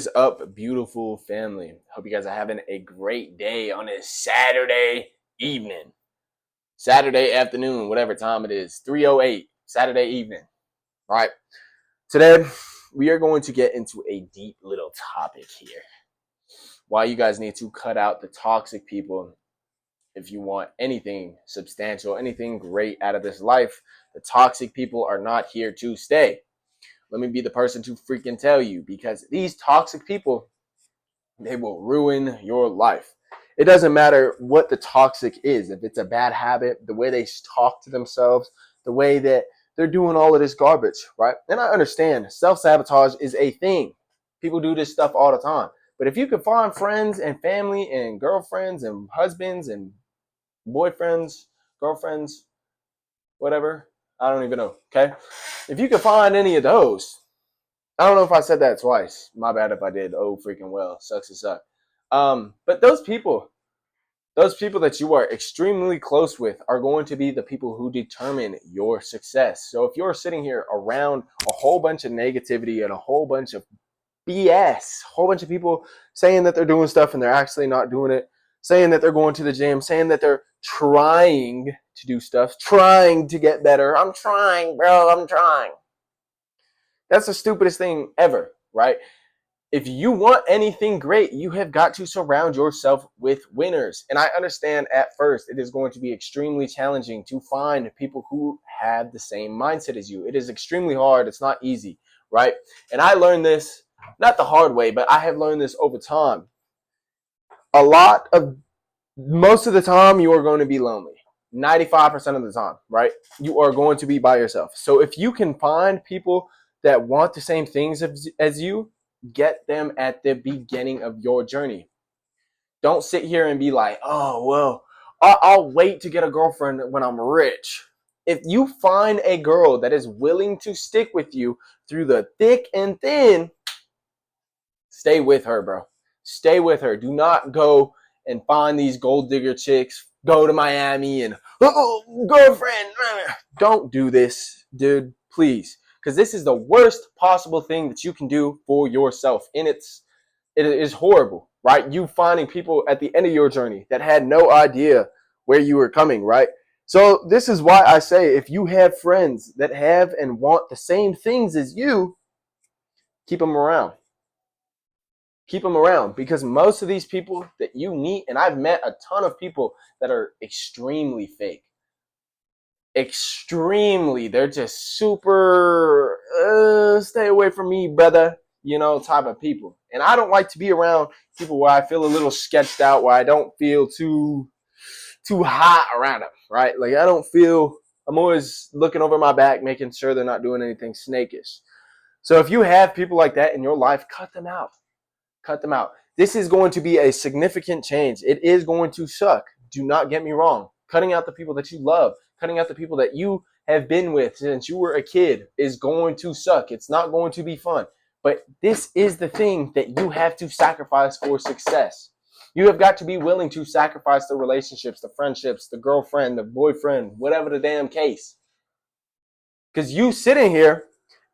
What is up, beautiful family? Hope you guys are having a great day on this Saturday evening, Saturday afternoon, whatever time it is, 3:08 Saturday evening. All right. Today we are going to get into a deep little topic here. Why you guys need to cut out the toxic people if you want anything substantial, anything great out of this life. The toxic people are not here to stay. Let me be the person to freaking tell you, because these toxic people, they will ruin your life. It doesn't matter what the toxic is. If it's a bad habit, the way they talk to themselves, the way that they're doing all of this garbage, right? And I understand self-sabotage is a thing. People do this stuff all the time. But if you can find friends and family and girlfriends and husbands and boyfriends, girlfriends, whatever, I don't even know, okay? If you can find any of those, I don't know if I said that twice. My bad if I did. Oh, freaking well. Sucks to suck. But those people that you are extremely close with are going to be the people who determine your success. So if you're sitting here around a whole bunch of negativity and a whole bunch of BS, a whole bunch of people saying that they're doing stuff and they're actually not doing it, saying that they're going to the gym, saying that they're trying to do stuff, trying to get better. I'm trying, bro. I'm trying. That's the stupidest thing ever, right? If you want anything great, you have got to surround yourself with winners. And I understand at first it is going to be extremely challenging to find people who have the same mindset as you. It is extremely hard. It's not easy, right? And I learned this, not the hard way, but I have learned this over time. Most of the time, you are going to be lonely. 95% of the time, right? You are going to be by yourself. So if you can find people that want the same things as you, get them at the beginning of your journey. Don't sit here and be like, oh, well, I'll wait to get a girlfriend when I'm rich. If you find a girl that is willing to stick with you through the thick and thin, stay with her, bro. Stay with her. Do not go and find these gold digger chicks, go to Miami and, oh, girlfriend. Don't do this, dude, please. Because this is the worst possible thing that you can do for yourself. And it is horrible, right? You finding people at the end of your journey that had no idea where you were coming, right? So this is why I say, if you have friends that have and want the same things as you, keep them around. Keep them around, because most of these people that you meet, and I've met a ton of people that are extremely fake. Extremely. They're just super, stay away from me, brother, type of people. And I don't like to be around people where I feel a little sketched out, where I don't feel too hot around them, right? Like I'm always looking over my back, making sure they're not doing anything snakish. So if you have people like that in your life, cut them out. Cut them out. This is going to be a significant change. It is going to suck. Do not get me wrong. Cutting out the people that you love, cutting out the people that you have been with since you were a kid is going to suck. It's not going to be fun. But this is the thing that you have to sacrifice for success. You have got to be willing to sacrifice the relationships, the friendships, the girlfriend, the boyfriend, whatever the damn case. Because you sitting here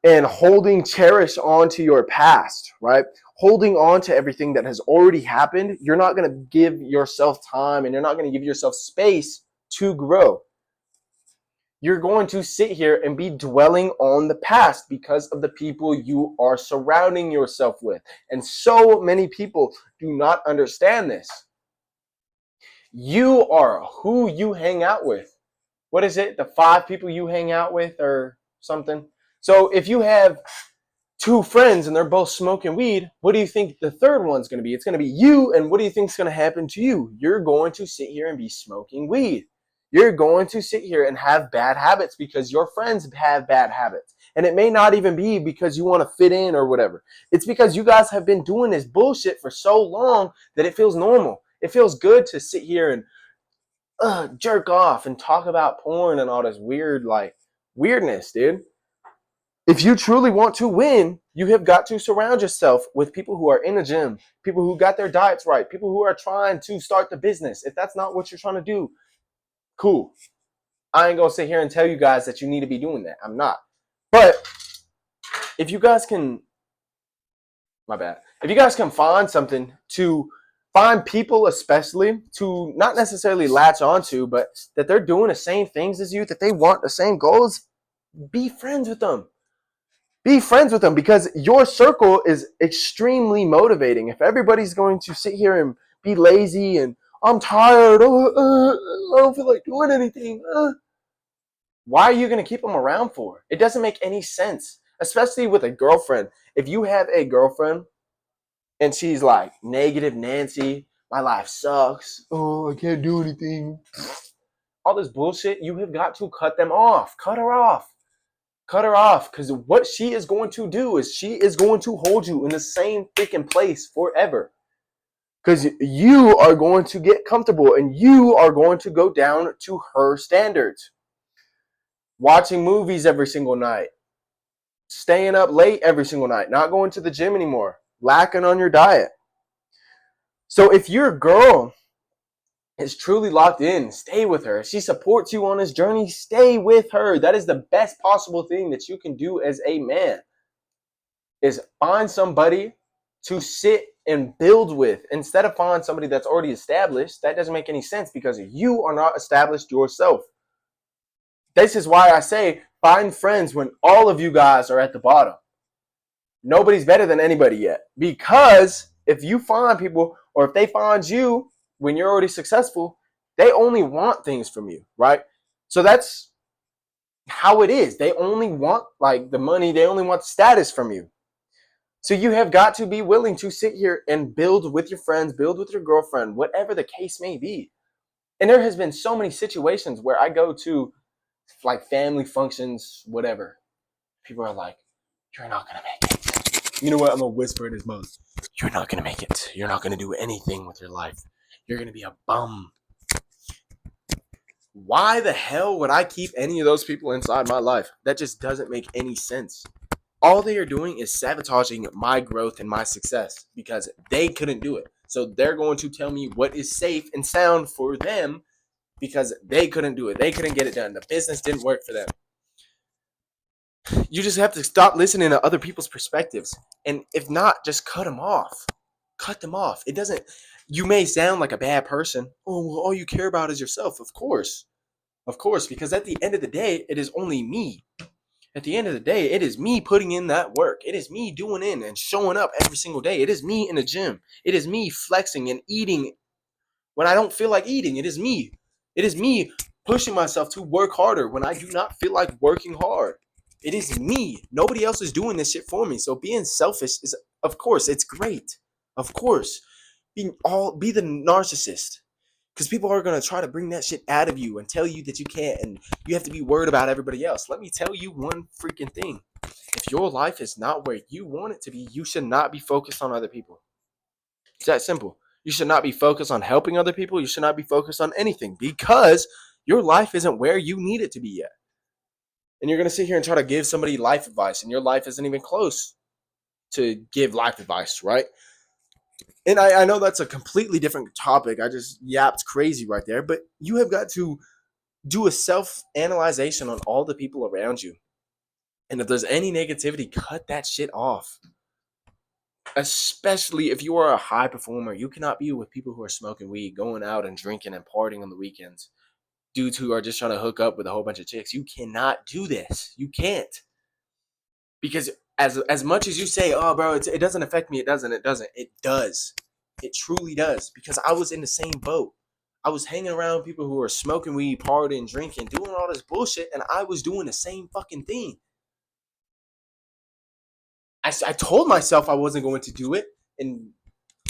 and holding cherish onto your past, right? Holding on to everything that has already happened, you're not going to give yourself time and you're not going to give yourself space to grow. You're going to sit here and be dwelling on the past because of the people you are surrounding yourself with. And so many people do not understand this. You are who you hang out with. What is it? The 5 people you hang out with or something? So if you have 2 friends and they're both smoking weed, what do you think the third one's going to be? It's going to be you, and what do you think is going to happen to you? You're going to sit here and be smoking weed. You're going to sit here and have bad habits because your friends have bad habits. And it may not even be because you want to fit in or whatever. It's because you guys have been doing this bullshit for so long that it feels normal. It feels good to sit here and jerk off and talk about porn and all this weirdness, dude. If you truly want to win, you have got to surround yourself with people who are in the gym, people who got their diets right, people who are trying to start the business. If that's not what you're trying to do, cool. I ain't going to sit here and tell you guys that you need to be doing that. I'm not. But if you guys can, my bad. If you guys can find something to find people, especially to not necessarily latch onto, but that they're doing the same things as you, that they want the same goals, be friends with them. Be friends with them because your circle is extremely motivating. If everybody's going to sit here and be lazy and I'm tired, I don't feel like doing anything, why are you going to keep them around for? It doesn't make any sense, especially with a girlfriend. If you have a girlfriend and she's like, negative Nancy, my life sucks, oh, I can't do anything, all this bullshit, you have got to cut them off. Cut her off. Cut her off, because what she is going to do is she is going to hold you in the same freaking place forever. Because you are going to get comfortable and you are going to go down to her standards. Watching movies every single night. Staying up late every single night. Not going to the gym anymore. Lacking on your diet. So if your girl is truly locked in, stay with her. If she supports you on this journey, stay with her. That is the best possible thing that you can do as a man. Is find somebody to sit and build with instead of find somebody that's already established. That doesn't make any sense because you are not established yourself. This is why I say find friends when all of you guys are at the bottom. Nobody's better than anybody yet. Because if you find people or if they find you when you're already successful, they only want things from you, right? So that's how it is. They only want like the money, they only want status from you. So you have got to be willing to sit here and build with your friends, build with your girlfriend, whatever the case may be. And there has been so many situations where I go to like family functions, whatever. People are like, you're not going to make it. You know what? I'm going to whisper in his mouth. You're not going to make it. You're not going to do anything with your life. You're going to be a bum. Why the hell would I keep any of those people inside my life? That just doesn't make any sense. All they are doing is sabotaging my growth and my success because they couldn't do it. So they're going to tell me what is safe and sound for them because they couldn't do it. They couldn't get it done. The business didn't work for them. You just have to stop listening to other people's perspectives. And if not, just cut them off. Cut them off. It doesn't, you may sound like a bad person. Oh, well, all you care about is yourself. Of course. Of course, because at the end of the day, it is only me. At the end of the day, it is me putting in that work. It is me doing in and showing up every single day. It is me in the gym. It is me flexing and eating when I don't feel like eating. It is me. It is me pushing myself to work harder when I do not feel like working hard. It is me. Nobody else is doing this shit for me. So being selfish is, of course, it's great. Of course. Be the narcissist. Because people are going to try to bring that shit out of you and tell you that you can't and you have to be worried about everybody else. Let me tell you one freaking thing. If your life is not where you want it to be, you should not be focused on other people. It's that simple. You should not be focused on helping other people. You should not be focused on anything because your life isn't where you need it to be yet. And you're going to sit here and try to give somebody life advice and your life isn't even close to give life advice, right? And I know that's a completely different topic. I just yapped crazy right there. But you have got to do a self-analyzation on all the people around you. And if there's any negativity, cut that shit off. Especially if you are a high performer. You cannot be with people who are smoking weed, going out and drinking and partying on the weekends. Dudes who are just trying to hook up with a whole bunch of chicks. You cannot do this. You can't. Because as much as you say, oh, bro, it doesn't affect me. It doesn't. It does. It truly does. Because I was in the same boat. I was hanging around people who were smoking weed, partying, drinking, doing all this bullshit, and I was doing the same fucking thing. I told myself I wasn't going to do it, and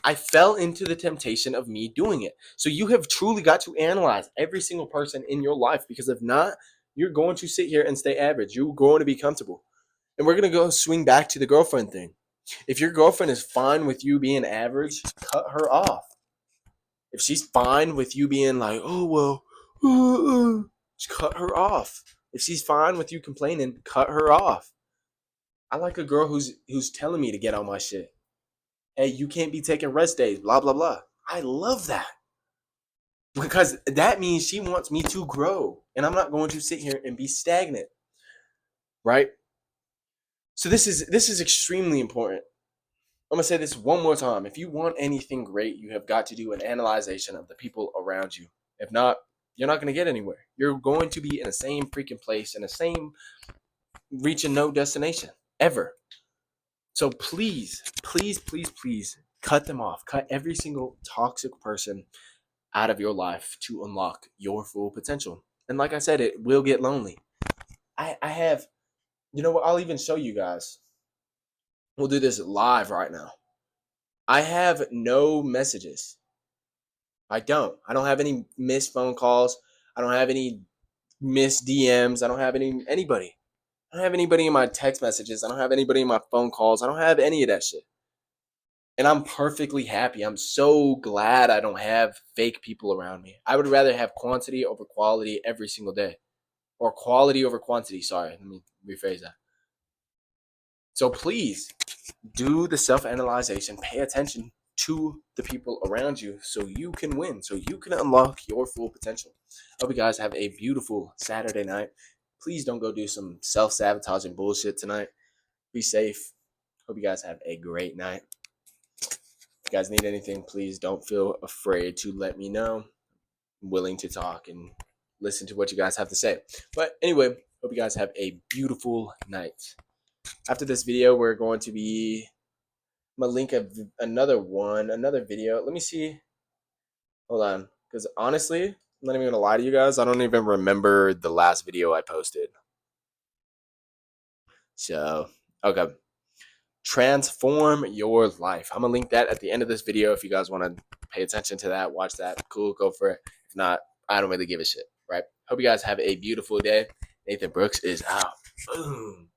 I fell into the temptation of me doing it. So you have truly got to analyze every single person in your life, because if not, you're going to sit here and stay average. You're going to be comfortable. And we're going to go swing back to the girlfriend thing. If your girlfriend is fine with you being average, cut her off. If she's fine with you being like, oh, well, just cut her off. If she's fine with you complaining, cut her off. I like a girl who's telling me to get on my shit. Hey, you can't be taking rest days, blah, blah, blah. I love that. Because that means she wants me to grow. And I'm not going to sit here and be stagnant. Right? So this is extremely important. I'm going to say this one more time. If you want anything great, you have got to do an analyzation of the people around you. If not, you're not going to get anywhere. You're going to be in the same freaking place, in the same reaching no destination ever. So please, please, please, please cut them off. Cut every single toxic person out of your life to unlock your full potential. And like I said, it will get lonely. I have, you know what? I'll even show you guys. We'll do this live right now. I have no messages. I don't have any missed phone calls. I don't have any missed DMs. I don't have anybody. I don't have anybody in my text messages. I don't have anybody in my phone calls. I don't have any of that shit. And I'm perfectly happy. I'm so glad I don't have fake people around me. I would rather have quantity over quality every single day. Or quality over quantity. Sorry, let me rephrase that. So please do the self-analyzation. Pay attention to the people around you so you can win, so you can unlock your full potential. Hope you guys have a beautiful Saturday night. Please don't go do some self-sabotaging bullshit tonight. Be safe. Hope you guys have a great night. If you guys need anything, please don't feel afraid to let me know. I'm willing to talk and listen to what you guys have to say. But anyway, hope you guys have a beautiful night. After this video, we're going to be... I'm gonna link another video. Let me see. Hold on, because honestly, I'm not even gonna lie to you guys. I don't even remember the last video I posted. So, okay. Transform your life. I'm gonna link that at the end of this video. If you guys want to pay attention to that, watch that. Cool, go for it. If not, I don't really give a shit. Right? Hope you guys have a beautiful day. Nathan Brooks is out. Boom.